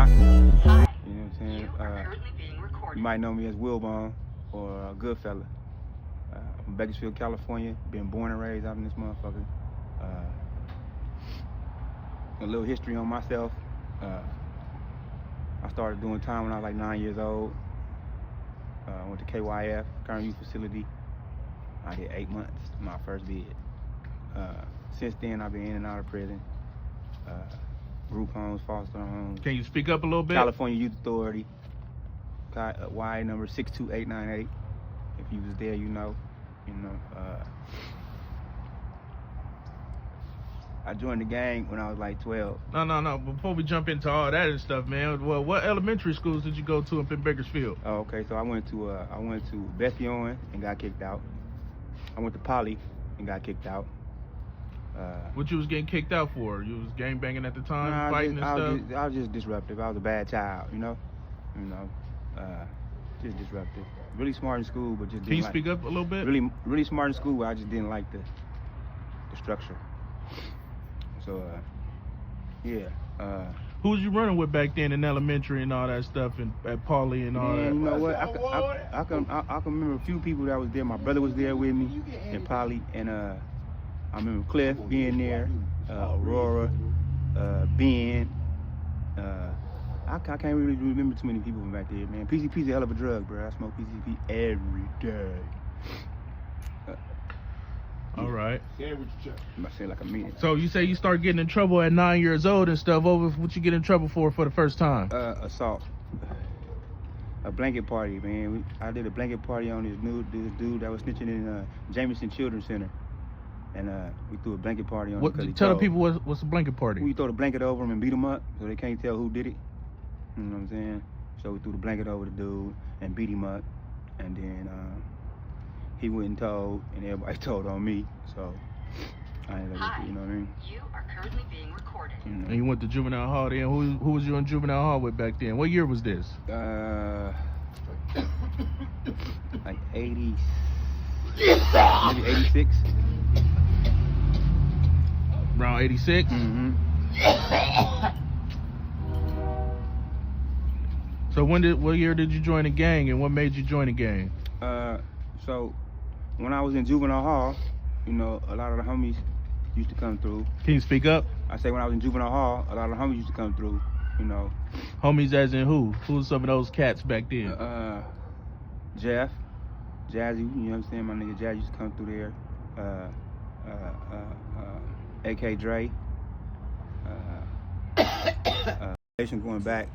block. You know Hi. what I'm saying? You are currently being recorded. You might know me as WillBone or Goodfella. I'm from Bakersfield, California. Been born and raised out in this motherfucker. A little history on myself. I started doing time when I was like 9 years old. Went to KYF, Current Youth Facility. I did 8 months, my first bid. Since then, I've been in and out of prison. Group homes, foster homes. Can you speak up a little bit? California Youth Authority, YA number 62898. If you was there, you know. I joined the gang when I was like 12. No. Before we jump into all that and stuff, man, well, what elementary schools did you go to up in Bakersfield? Oh, okay. So I went to Bakersfield and got kicked out. I went to Poly and got kicked out. What you was getting kicked out for? You was gang banging at the time, Nah, fighting and stuff? I was just disruptive. I was a bad child, you know, just disruptive. Really smart in school, but just didn't Can you speak up a little bit? Really smart in school, but I just didn't like the structure. So, yeah. Who was you running with back then in elementary and all that stuff, and at Pauley and all that? You know what? I can remember a few people that was there. My brother was there with me in Poly, and I remember Cliff being there, Aurora, Ben. I can't really remember too many people from back there, man. PCP's a hell of a drug, bro. I smoke PCP every day. All right. I'm not saying like I mean it. So you say you start getting in trouble at 9 years old and stuff. What you get in trouble for the first time? Assault. A blanket party, man. I did a blanket party on this dude that was snitching in Jameson Children's Center. And we threw a blanket party on him. Tell the people what's a blanket party. We throw the blanket over him and beat him up so they can't tell who did it. You know what I'm saying? So we threw the blanket over the dude and beat him up. And then he went and told, and everybody told on me. So I ain't like, you know what I mean? You are currently being recorded. You know? And you went to juvenile hall then. Who was you in juvenile hall with back then? What year was this? Like 80, maybe 86. Around 86? Mm-hmm. So what year did you join the gang, and what made you join the gang? So when I was in juvenile hall, you know, a lot of the homies used to come through. Can you speak up? I say when I was in juvenile hall, a lot of the homies used to come through, you know. Homies as in who? Who's some of those cats back then? Jeff, Jazzy, you know what I'm saying? My nigga Jazz used to come through there. AK Dre. Going back.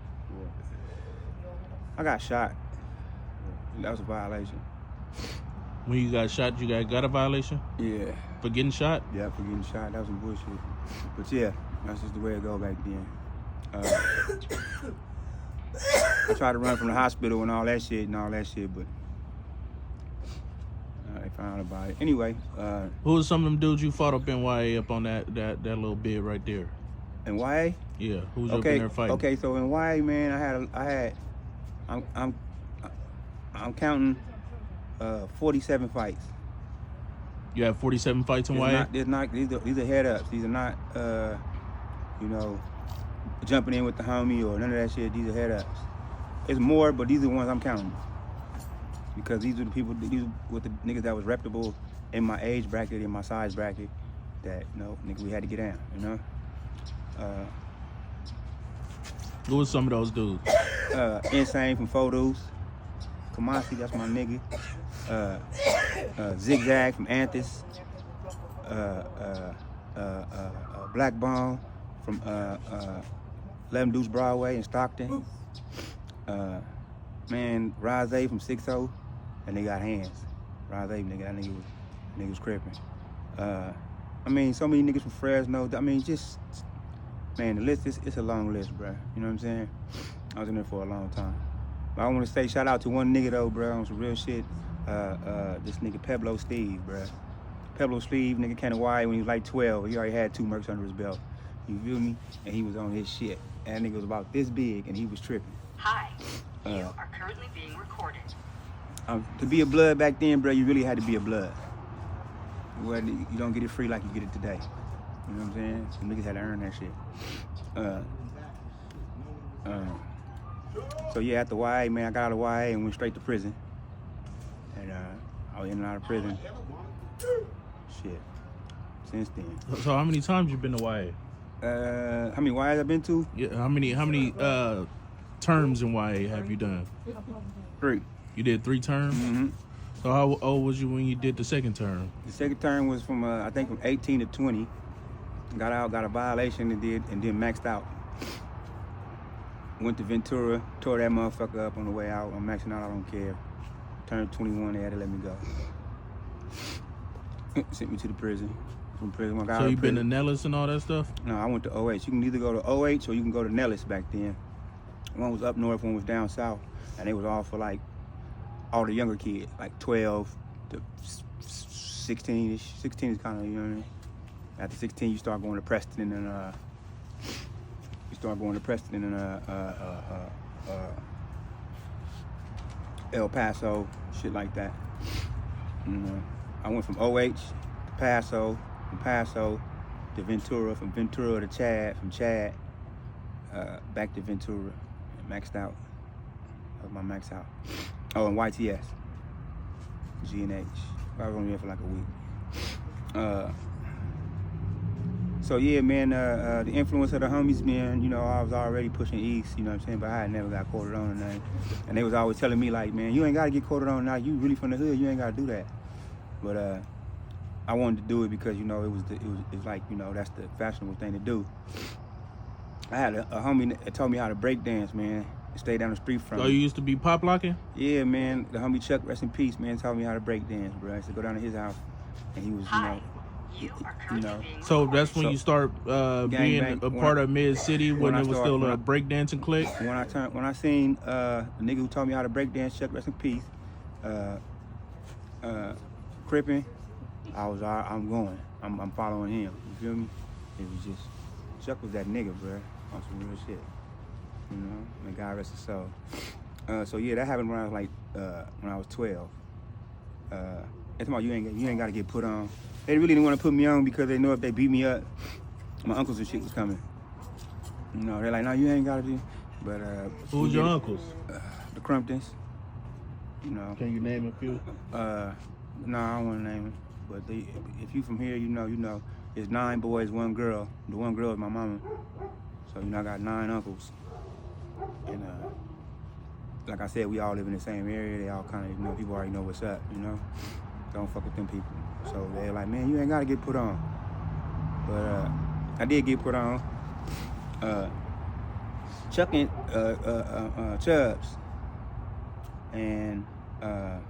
I got shot. That was a violation. When you got shot, you got a violation? Yeah. For getting shot? Yeah, for getting shot. That was some bullshit. But yeah, that's just the way it go back then. I tried to run from the hospital and all that shit, but they found out about it. Anyway. Who was some of them dudes you fought up in YA up on that little bid right there? In YA? Yeah. Who was up in there fighting? Okay, so in YA, man, I'm counting 47 fights. You have 47 fights in YA? These are head ups. These are not you know, jumping in with the homie or none of that shit. These are head ups. It's more, but these are the ones I'm counting. Because these are the people, these were the niggas that was reputable in my age bracket, in my size bracket, that, you know, nigga, we had to get down, you know? Who was some of those dudes? Insane from Photos. Kamasi, that's my nigga. Zigzag from Anthus. Black Bone from 11 Deuce Broadway in Stockton. Man, Rose from 6-0, and they got hands. Rose, nigga, that nigga was crippin'. I mean, so many niggas from Fresno. I mean, just, man, the list, it's a long list, bro. You know what I'm saying? I was in there for a long time. But I want to say shout out to one nigga, though, bro, on some real shit. This nigga Pablo Steve, bro. Pablo Steve, nigga, came to Hawaii when he was like 12. He already had 2 mercs under his belt. You feel me? And he was on his shit. And that nigga was about this big, and he was tripping. Hi, you are currently being recorded. To be a blood back then, bro, you really had to be a blood. You don't get it free like you get it today. You know what I'm saying? Some niggas had to earn that shit. So yeah, after YA, man, I got out of YA and went straight to prison. And I was in and out of prison. Shit. Since then. So how many times you been to YA? How many YAs I've been to? Yeah, how many terms in YA have you done? 3. You did 3 terms? Mm-hmm. So how old was you when you did the second term? The second term was from I think from 18 to 20. Got out, got a violation and then maxed out. Went to Ventura, tore that motherfucker up on the way out. I'm maxing out, I don't care. Turned 21, they had to let me go. Sent me to the prison. From prison, when I got So out you of been to prison. Nellis and all that stuff? No, I went to OH. You can either go to OH or you can go to Nellis back then. One was up north, one was down south. And they was all for like all the younger kids, like 12 to 16-ish. 16 is kind of, you know what I mean? After 16, you start going to Preston and El Paso, shit like that. You know, I went from OH to Paso, from Paso to Ventura, from Ventura to Chad, from Chad back to Ventura, and maxed out. That was my max out. Oh, and YTS, G&H. I was only there for like a week. So yeah, man, the influence of the homies, man, you know, I was already pushing east, you know what I'm saying, but I had never got quoted on or nothing. And they was always telling me like, man, you ain't gotta get quoted on now, you really from the hood, you ain't gotta do that. But I wanted to do it because, you know, it was like, you know, that's the fashionable thing to do. I had a homie that taught me how to break dance, man. Stay down the street from Oh, me. you used to be pop locking? Yeah, man, the homie Chuck, rest in peace, man, taught me how to break dance, bro. I used to go down to his house and he was, you Hi. know, You are currently know. being So recorded. that's when So- you start being Gangbang. a part of Mid City when I it was start- still when a I- breakdancing clique? When I seen the nigga who taught me how to break dance, Chuck, rest in peace, crippin', I'm going. I'm following him. You feel me? It was just Chuck was that nigga, bro. On some real shit. You know, may God rest his soul. So yeah, that happened when I was like when I was 12. They talking about you ain't got to get put on. They really didn't want to put me on because they know if they beat me up, my uncles and shit was coming. You know, they're like, no, you ain't got to do. But Who's your uncles? The Crumptons. You know. Can you name a few? No, I don't want to name them. But if you from here, you know. It's 9 boys, 1 girl. The 1 girl is my mama. So, you know, I got 9 uncles. And like I said, we all live in the same area. They all kind of, you know, people already know what's up, you know. Don't fuck with them people. So they're like, man, you ain't got to get put on. But I did get put on. Chuck and Chubbs and a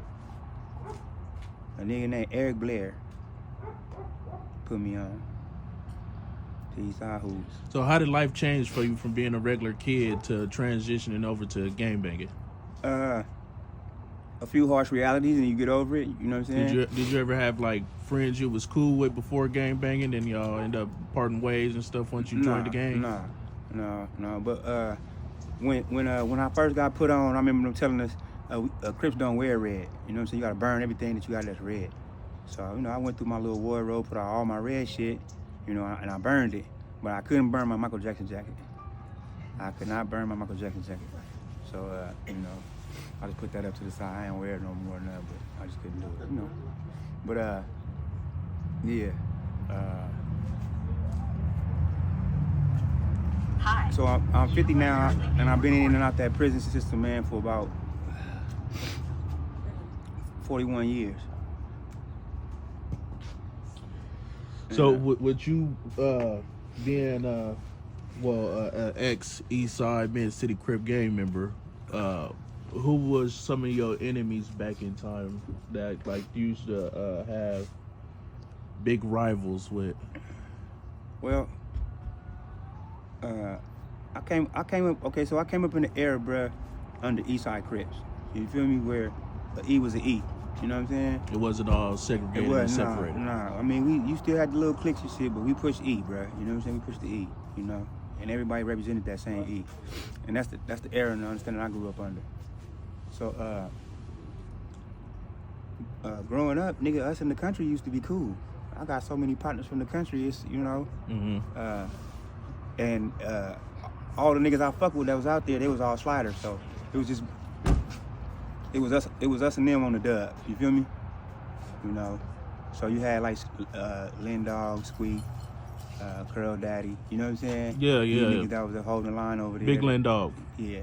nigga named Eric Blair put me on to Eastside Hoops. So how did life change for you from being a regular kid to transitioning over to gangbanging? A few harsh realities and you get over it, you know what I'm saying? Did you ever have like friends you was cool with before gangbanging and y'all end up parting ways and stuff once you joined the gang? No. But when I first got put on, I remember them telling us Crips don't wear red. You know what I'm saying? You gotta burn everything that you got that's red. So, you know, I went through my little wardrobe, put out all my red shit, you know, and I burned it. But I couldn't burn my Michael Jackson jacket. I could not burn my Michael Jackson jacket. So, you know, I just put that up to the side. I ain't wear it no more than that, but I just couldn't do it, you know. But, yeah. Hi. So I'm 50 now, and I've been in and out that prison system, man, for about 41 years. So with you being an ex East Side Mid City Crip gang member, who was some of your enemies back in time that like you used to have big rivals with? Well, I came up. Okay, so I came up in the era, bruh, under Eastside Crips. You feel me? Where a E was an E. You know what I'm saying? It wasn't all segregated It and was separated. nah. I mean, you still had the little cliques and shit, but we pushed E, bruh. You know what I'm saying? We pushed the E. You know, and everybody represented that same E. And that's the era and the understanding I grew up under. So, growing up, nigga, us in the country used to be cool. I got so many partners from the country. It's, you know, Mm-hmm. and all the niggas I fuck with that was out there, they was all sliders. So it was just, it was us and them on the dub. You feel me? You know. So you had like Lynn Dog, Squeak, Curl Daddy. You know what I'm saying? Yeah. These niggas that was holding the line over there. Big Lynn Dog. Yeah.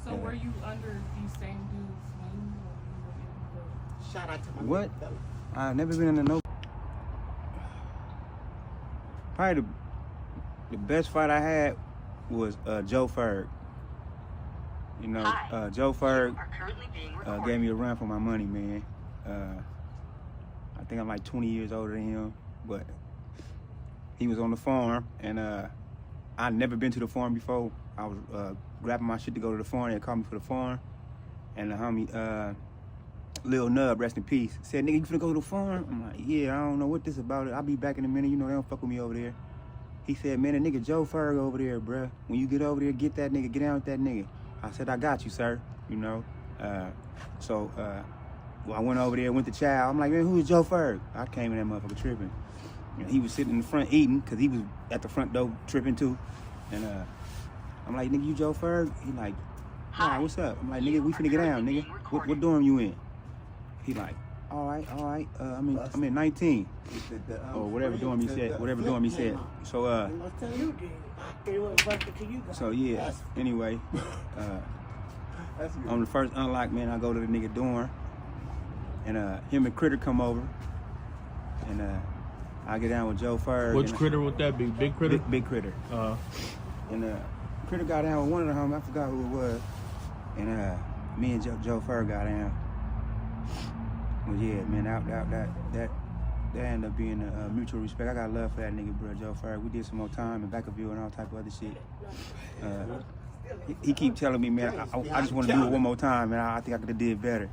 So were you under these same dudes' wing, or you were in Shout out to my What? big fella. I've never been in a no. Probably the best fight I had was Joe Ferg. You know, Hi. Joe Ferg You are currently being recorded. gave me a run for my money, man. I think I'm like 20 years older than him, but he was on the farm, and I'd never been to the farm before. I was grabbing my shit to go to the farm. They called me for the farm, and the homie Lil Nub, rest in peace, said, "Nigga, you finna go to the farm?" I'm like, "Yeah, I don't know what this about. I'll be back in a minute. You know, they don't fuck with me over there." He said, "Man, the nigga Joe Ferg over there, bruh. When you get over there, get that nigga, get down with that nigga." I said, "I got you, sir." You know, so I went over there, went to chow. I'm like, "Man, who's Joe Ferg?" I came in that motherfucker tripping. And he was sitting in the front eating, because he was at the front door tripping too. And I'm like, "Nigga, you Joe Ferg?" He like, "Hi, what's up?" I'm like, "Nigga, we finna get down, nigga. What dorm you in?" He like, all right. I'm in 19. Or whatever dorm he said. Whatever dorm he said. So I'm gonna tell you then. It was busted to you guys. so yeah. Anyway, on the first unlock, man, I go to the nigga dorm, and him and Critter come over, and I get down with Joe Ferg. Which Critter would that be? Big Critter? Big Critter. And Critter got down with one of the homies. I forgot who it was. And me and Joe Ferg got down. Well, yeah, man, that ended up being a mutual respect. I got love for that nigga, bro, Joe Ferg. We did some more time in Bakersfield and all type of other shit. He keep telling me, man, I just want to do it one more time, man. I think I could have did better.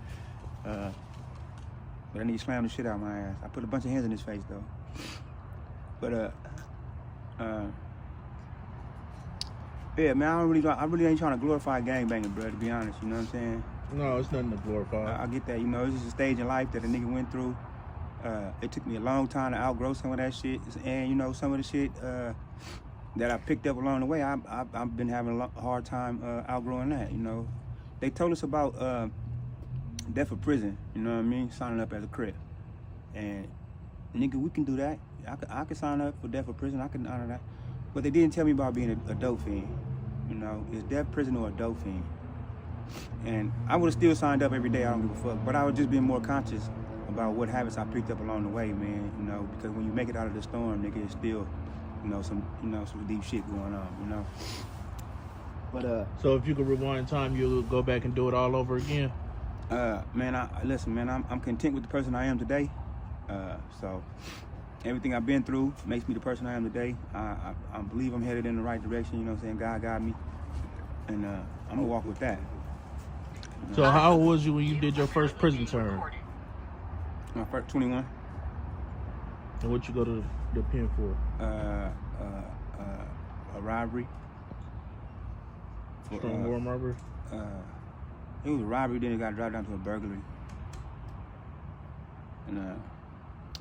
But that nigga slammed the shit out of my ass. I put a bunch of hands in his face, though. But, yeah, man, I really ain't trying to glorify gangbanging, bro, to be honest, you know what I'm saying? No, it's nothing to glorify. I get that, you know, it's just a stage in life that a nigga went through. It took me a long time to outgrow some of that shit, and you know, some of the shit that I picked up along the way, I've been having a hard time outgrowing that. You know, they told us about death or prison. You know what I mean? Signing up as a Crip, and nigga, we can do that. I could sign up for death or prison. I can honor that, but they didn't tell me about being a dope fiend. You know, is death, prison, or a dope fiend? And I would have still signed up every day. I don't give a fuck, but I would just be more conscious about what habits I picked up along the way, man. You know, because when you make it out of the storm, nigga, it's still, some deep shit going on, you know. But So if you could rewind time, you'll go back and do it all over again? man, listen, man, I'm content with the person I am today. So everything I've been through makes me the person I am today. I believe I'm headed in the right direction. You know what I'm saying? God got me, and I'm gonna walk with that. So how old was you when you did your first prison term? My first 21. And what you go to the pen for? A robbery. Strong arm robbery? It was a robbery, then it got dropped down to a burglary. And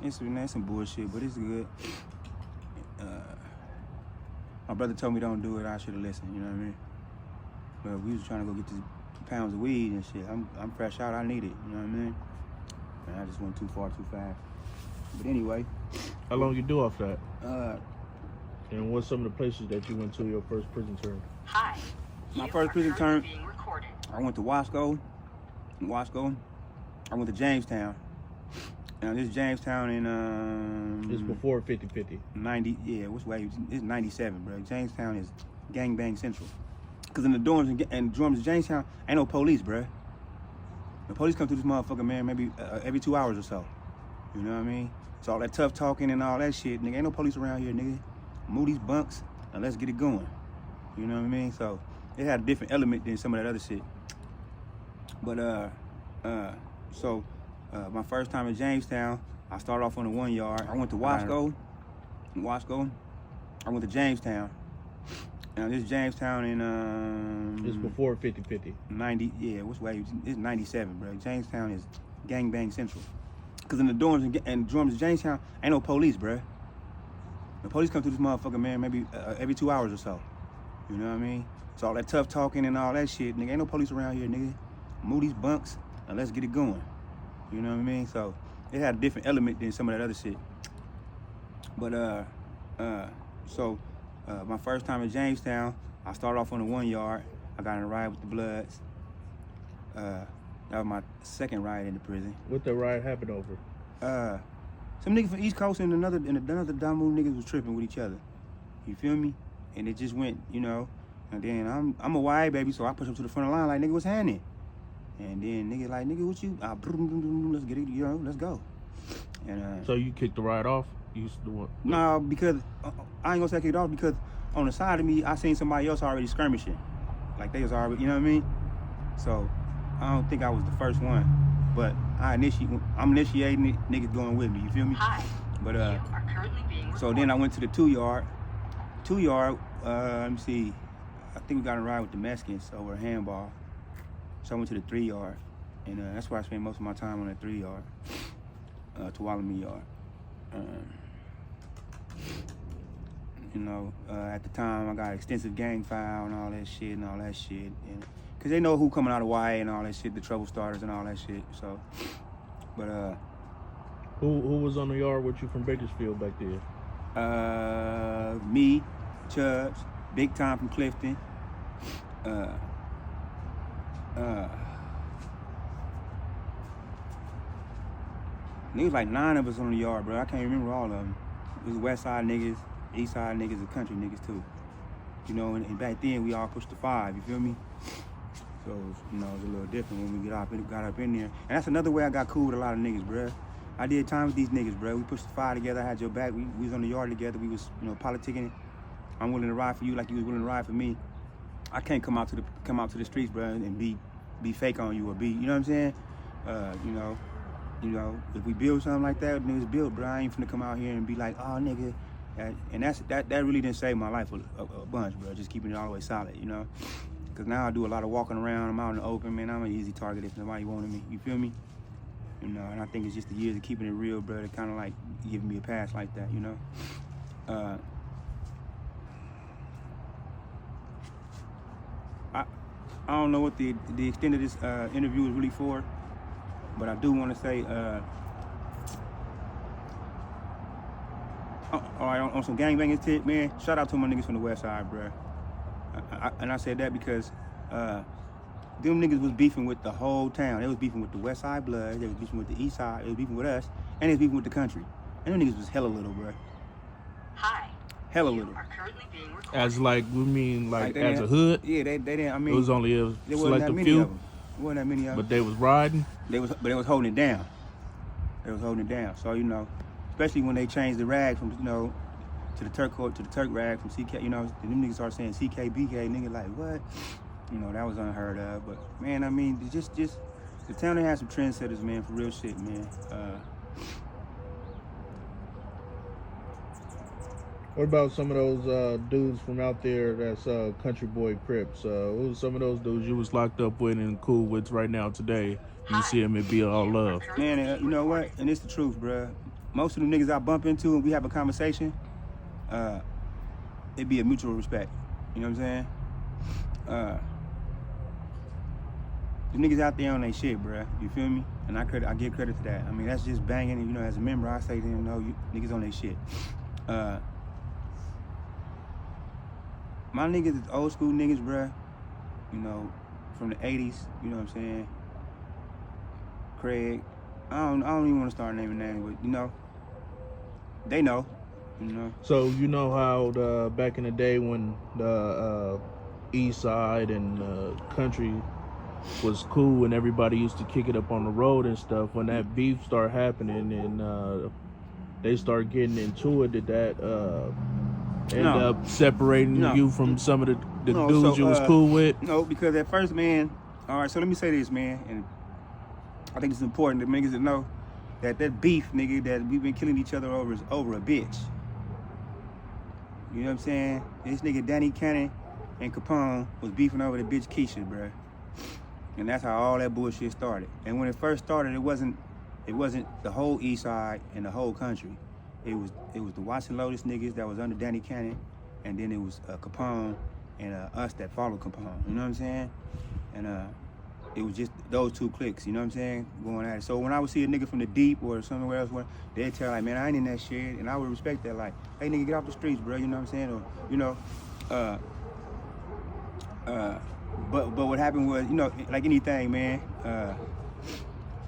it's some bullshit, but it's good. My brother told me don't do it, I should have listened, you know what I mean? But we was trying to go get these pounds of weed and shit. I'm fresh out, I need it, you know what I mean? And I just went too far too fast. But anyway. How long you do off that? And what's some of the places that you went to your first prison term? Hi. My You first are prison currently term, being recorded. I went to Wasco. I went to Jamestown. Now this is Jamestown in It's before 50-50. 90. Yeah, what's way? It's 97, bro. Jamestown is gangbang central. Cause in the dorms and dorms in Jamestown ain't no police, bro. The police come through this motherfucker, man, maybe every 2 hours or so. You know what I mean? It's all that tough talking and all that shit, nigga. Ain't no police around here, nigga. Move these bunks and let's get it going. You know what I mean? So it had a different element than some of that other shit. But my first time in Jamestown, I started off on the 1 yard. I went to Wasco. I went to Jamestown. Now this is Jamestown in It's before 50-50. 90. Yeah, what's way? It's 97, bro. Jamestown is gangbang central. Cause in the dorms and dorms in Jamestown ain't no police, bro. The police come through this motherfucker, man, maybe every 2 hours or so. You know what I mean? So all that tough talking and all that shit, nigga, ain't no police around here, nigga. Move these bunks and let's get it going. You know what I mean? So it had a different element than some of that other shit. But my first time in Jamestown, I started off on the 1 yard. I got in a ride with the Bloods. That was my second ride in the prison. What the ride happened over? Some niggas from East Coast and another Damu niggas was tripping with each other. You feel me? And it just went, you know. And then I'm a YA baby, so I push up to the front of the line like, nigga, what's happening? And then nigga like, nigga, what you? Let's get it, you know, let's go. And so you kicked the ride off? You used to do what? No, because I ain't gonna say I kicked it off because on the side of me, I seen somebody else already skirmishing. Like they was already, you know what I mean? So I don't think I was the first one, but I'm initiating it, niggas going with me, you feel me? Hi. But You are currently being recorded. so then I went to the 2 yard. 2 yard, let me see, I think we got a ride with the Mexicans over a handball. So I went to the 3 yard, and that's where I spent most of my time on that 3 yard, Tuolumne yard. You know, at the time I got extensive gang file and all that shit, and cause they know who coming out of YA and all that shit, the trouble starters and all that shit. So, but who was on the yard with you from Bakersfield back then? Me, Chubbs, Big Time from Clifton. There was like 9 of us on the yard, bro. I can't remember all of them. It was West Side niggas, East Side niggas, and country niggas too. You know, and back then we all pushed the 5. You feel me? So you know, it was a little different when we got up in there. And that's another way I got cool with a lot of niggas, bro. I did time with these niggas, bro. We pushed the 5 together. I had your back. We was on the yard together. We was, you know, politicking. I'm willing to ride for you like you was willing to ride for me. I can't come out to the streets, bro, and be fake on you or be, you know what I'm saying? You know, if we build something like that, niggas built, bro. I ain't finna come out here and be like, oh, nigga. And that really didn't save my life a bunch, bro. Just keeping it all the way solid, you know? Because now I do a lot of walking around. I'm out in the open, man. I'm an easy target if nobody wanted me. You feel me? You know, and I think it's just the years of keeping it real, bro, that kind of like giving me a pass like that, you know? I don't know what the extent of this interview is really for, but I do want to say, all right, on some gangbanging tip, man, shout out to my niggas from the West Side, bro. And I said that because them niggas was beefing with the whole town. They was beefing with the West Side Bloods, they was beefing with the East Side, they was beefing with us, and they was beefing with the country. And them niggas was hella little, bro. Hi. Hella You little. are currently being recorded. As like, we mean like they as a didn't- hood? Yeah, they didn't. I mean, It was only a there wasn't select that a many few, of them. There wasn't that many of them. but they was riding. But they was holding it down. They was holding it down. So you know, especially when they changed the rag from to the Turk rag from CK. You know, them niggas started saying CK BK. Nigga like what? You know, that was unheard of. But man, I mean, just the town had some trendsetters, man, for real shit, man. What about some of those dudes from out there that's country boy Crips? What was some of those dudes you was locked up with and cool with right now today? You see them, it be all love. Man, you know what? And it's the truth, bruh. Most of the niggas I bump into and we have a conversation, it be a mutual respect. You know what I'm saying? The niggas out there on their shit, bruh. You feel me? And I give credit to that. I mean, that's just banging. And, you know, as a member, I say to them, no, you niggas on their shit. My niggas is old school niggas, bruh. You know, from the 80s. You know what I'm saying? Craig. I don't even want to start naming names, but you know, they know. You know. So you know how back in the day when the East Side and country was cool and everybody used to kick it up on the road and stuff. When that beef started happening and they started getting into it, did that end up separating you from some of the dudes you was cool with? No, because at first, man. All right, so let me say this, man, and I think it's important that niggas to know that beef, nigga, that we've been killing each other over is over a bitch. You know what I'm saying? This nigga Danny Cannon and Capone was beefing over the bitch Keisha, bruh. And that's how all that bullshit started. And when it first started, it wasn't the whole East Side and the whole country. It was the Watson Lotus niggas that was under Danny Cannon, and then it was Capone and us that follow Capone. You know what I'm saying? And it was just those two cliques. You know what I'm saying? Going at it. So when I would see a nigga from the deep or somewhere else, they'd tell like, man, I ain't in that shit, and I would respect that. Like, hey, nigga, get off the streets, bro. You know what I'm saying? Or you know, but what happened was, you know, like anything, man.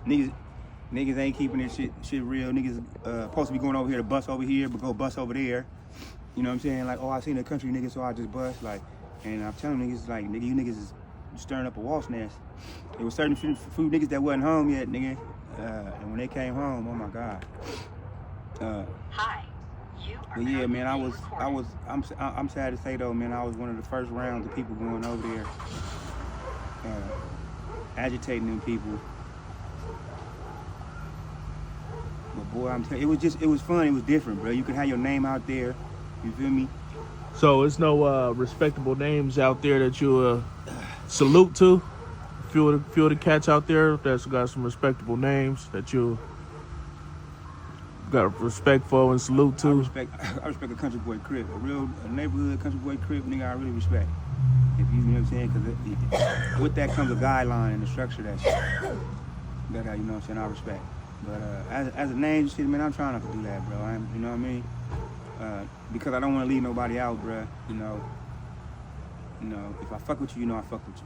Niggas ain't keeping this shit real. Niggas supposed to be going over here to bust over here, but go bust over there. You know what I'm saying? Like, oh, I seen a country nigga, so I just bust. Like, and I'm telling niggas, like, nigga, you niggas is stirring up a wasp nest. There was certain few niggas that wasn't home yet, nigga. And when they came home, oh my God. Hi. You are But yeah, man, currently being recorded. I'm sad to say though, man, I was one of the first rounds of people going over there, agitating them people. But boy, I'm telling you, it was fun. It was different, bro. You could have your name out there. You feel me? So it's no respectable names out there that you salute to. Few of the cats out there that's got some respectable names that you got respect for and salute to. I respect a country boy crib, a neighborhood country boy crib, nigga. I really respect. If you know what I'm saying, because with that comes a guideline and the structure that you know what I'm saying. I respect. But as a name, shit, man, I'm trying not to do that, bro. You know what I mean? Because I don't want to leave nobody out, bro. You know, if I fuck with you, you know I fuck with you.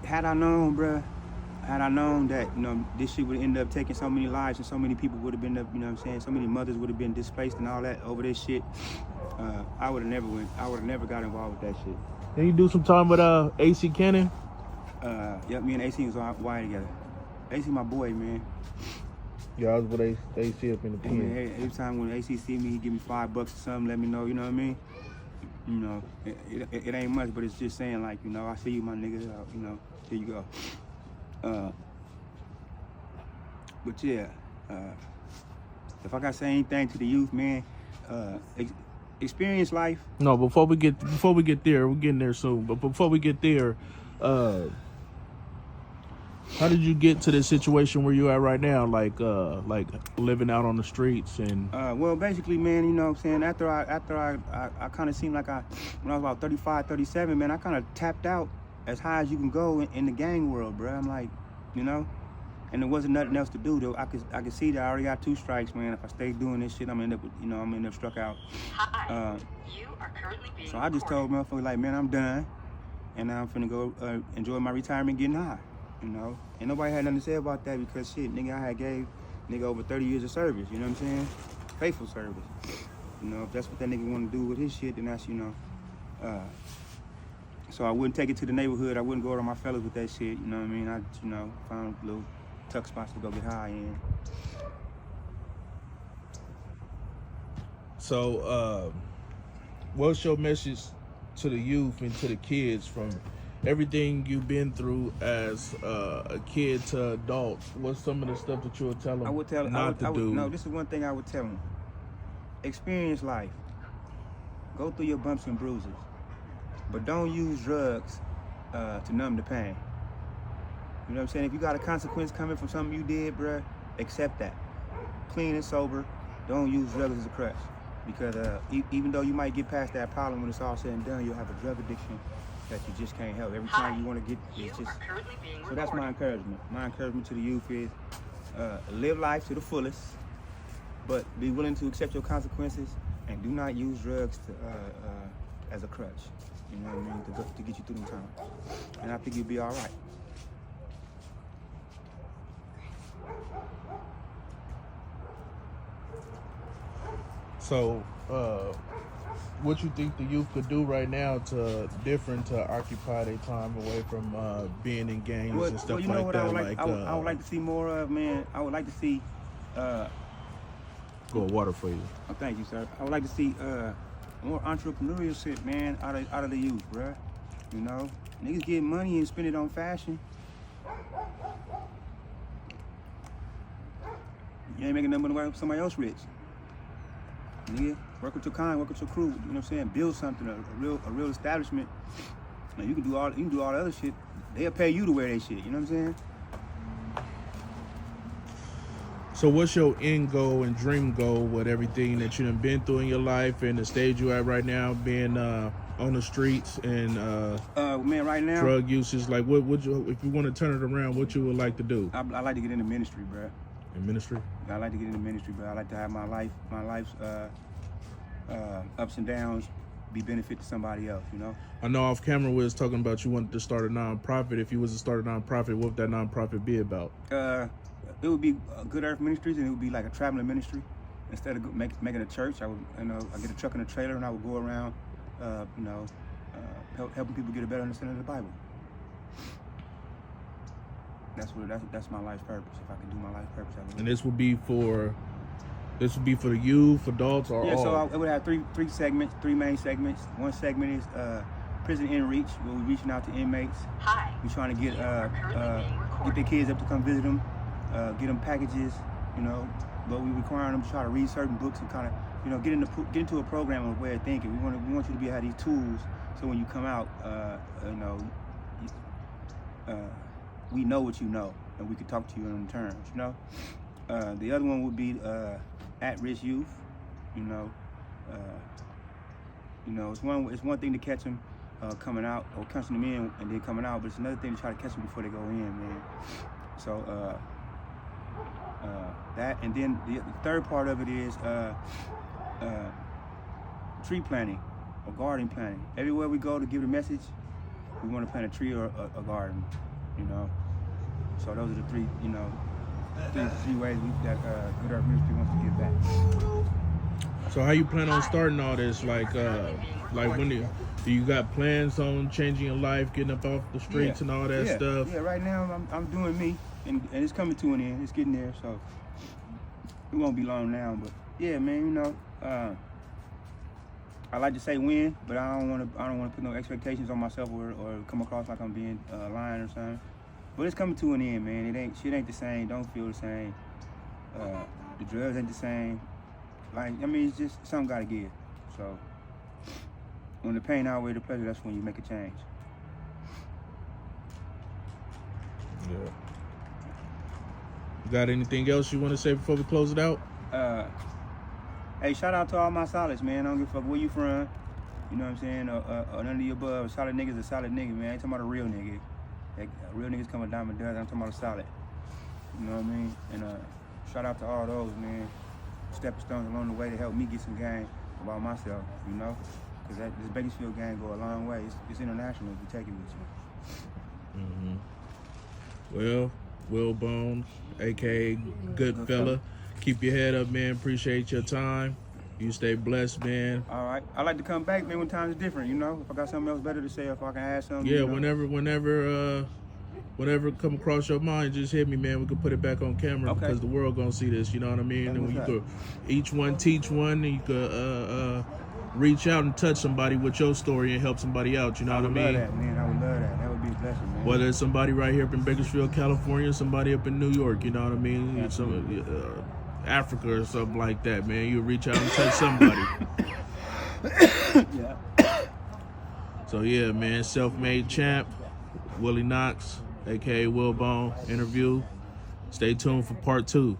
Had I known that, you know, this shit would end up taking so many lives and so many people would have been up, you know what I'm saying? So many mothers would have been displaced and all that over this shit. I would have never got involved with that shit. Then you do some time with AC Cannon. Yep, me and AC was on wire together. AC my boy, man. Yeah, I was with AC up in the pen. Hey, every time when AC see me, he give me $5 or something, let me know, you know what I mean? You know, it ain't much, but it's just saying, like, you know, I see you, my nigga, you know, here you go. But yeah, if I gotta say anything to the youth, man, experience life. No, before we get there, we're getting there soon. But before we get there, how did you get to this situation where you're at right now, like living out on the streets and? Well, basically, man, you know what I'm saying. After I kind of seemed like when I was about 35, 37, man, I kind of tapped out as high as you can go in the gang world, bro. I'm like, you know, and there wasn't nothing else to do. Though I could see that I already got 2 strikes, man. If I stay doing this shit, I'm gonna end up struck out. Hi. You are currently being So I just told motherfuckers like, man, I'm done, and now I'm finna go enjoy my retirement, getting high. You know, ain't nobody had nothing to say about that because shit, nigga, I had gave nigga over 30 years of service. You know what I'm saying? Faithful service. You know, if that's what that nigga want to do with his shit, then that's, you know. So I wouldn't take it to the neighborhood. I wouldn't go to my fellas with that shit. You know what I mean? I, you know, found little tuck spots to go get high in. So, what's your message to the youth and to the kids from everything you've been through as a kid to adult? What's some of the stuff that you would tell them No, this is one thing I would tell them. Experience life. Go through your bumps and bruises. But don't use drugs to numb the pain. You know what I'm saying? If you got a consequence coming from something you did, bruh, accept that. Clean and sober. Don't use drugs as a crutch. Because even though you might get past that problem when it's all said and done, you'll have a drug addiction that you just can't help. Every time you want to get, it's just. So that's my encouragement. My encouragement to the youth is live life to the fullest, but be willing to accept your consequences and do not use drugs as a crutch. You know what I mean? To get you through the time. And I think you'll be all right. So, what you think the youth could do right now to occupy their time away from being in gangs and stuff you know like what that? I would like to see more of, man. I would like to see. Go water for you. Oh, thank you, sir. I would like to see more entrepreneurial shit, man, out of the youth, bruh. You know, niggas get money and spend it on fashion. You ain't making nothing but work somebody else rich. Nigga, work with your kind, work with your crew. You know what I'm saying? Build something, a real establishment. Now you can do all the other shit. They'll pay you to wear that shit. You know what I'm saying? So what's your end goal and dream goal with everything that you done been through in your life and the stage you at right now, being on the streets and man, right now, drug usage? Like, what would you, if you want to turn it around, what you would like to do? I like to get into ministry, bro. In ministry? I like to get into ministry, but I like to have my life's ups and downs be benefit to somebody else, you know? I know off camera we was talking about you wanted to start a nonprofit. If you was to start a nonprofit, what would that nonprofit be about? It would be Good Earth Ministries, and it would be like a traveling ministry. Instead of making a church, I would, I get a truck and a trailer, and I would go around, helping people get a better understanding of the Bible. That's my life purpose. If I can do my life purpose, I would. And this would be for the youth, adults, or yeah. all? So I would have three segments, three main segments. One segment is prison in reach, where we're reaching out to inmates. Hi. We're trying to get You are currently being recorded. their kids up to come visit them, get them packages, but we requiring them to try to read certain books and kind of, get into a program of way of thinking. We want you to have these tools, so when you come out, we know what you know, and we can talk to you on terms, The other one would be at-risk youth, it's one thing to catch them coming out or catching them in and then coming out, but it's another thing to try to catch them before they go in, man. So that, and then the third part of it is tree planting or garden planting. Everywhere we go to give the message, we want to plant a tree or a garden, So those are the three, three ways that Good Earth Ministry wants to give back. So how you plan on starting all this? Like when do you got plans on changing your life, getting up off the streets and all that stuff? Yeah, right now I'm doing me, and it's coming to an end. It's getting there, so it won't be long now. But yeah, man, I like to say when, but I don't want to put no expectations on myself or come across like I'm being lying or something. But it's coming to an end, man. Shit ain't the same. Don't feel the same. The drugs ain't the same. It's just something gotta give. So when the pain outweighs the pleasure, that's when you make a change. Yeah. You got anything else you want to say before we close it out? Hey, shout out to all my solids, man. I don't give a fuck where you from. You know what I'm saying? Or none of the above. A solid nigga's a solid nigga, man. I ain't talking about a real nigga. Like, real niggas come with diamond does. I'm talking about a solid. You know what I mean? And shout out to all those, man. Stepping stones along the way to help me get some game about myself, Because this Bakersfield gang go a long way. It's international if you take it with you. Well, WillBone, a.k.a. Good Fella. Keep your head up, man. Appreciate your time. You stay blessed, man. All right. I like to come back, man, when times is different, If I got something else better to say, if I can add something. Yeah, whenever come across your mind, just hit me, man. We can put it back on camera because the world gonna see this, you know what I mean? And you could each one teach one, and you could reach out and touch somebody with your story and help somebody out, you know what I mean? I would love that, man. I would love that. That would be a blessing, man. Whether it's somebody right here up in Bakersfield, California, somebody up in New York, you know what I mean? Africa or something like that, man. You reach out and touch somebody. Yeah. So yeah, man, self-made champ, Willie Knox, aka WillBone interview. Stay tuned for part 2.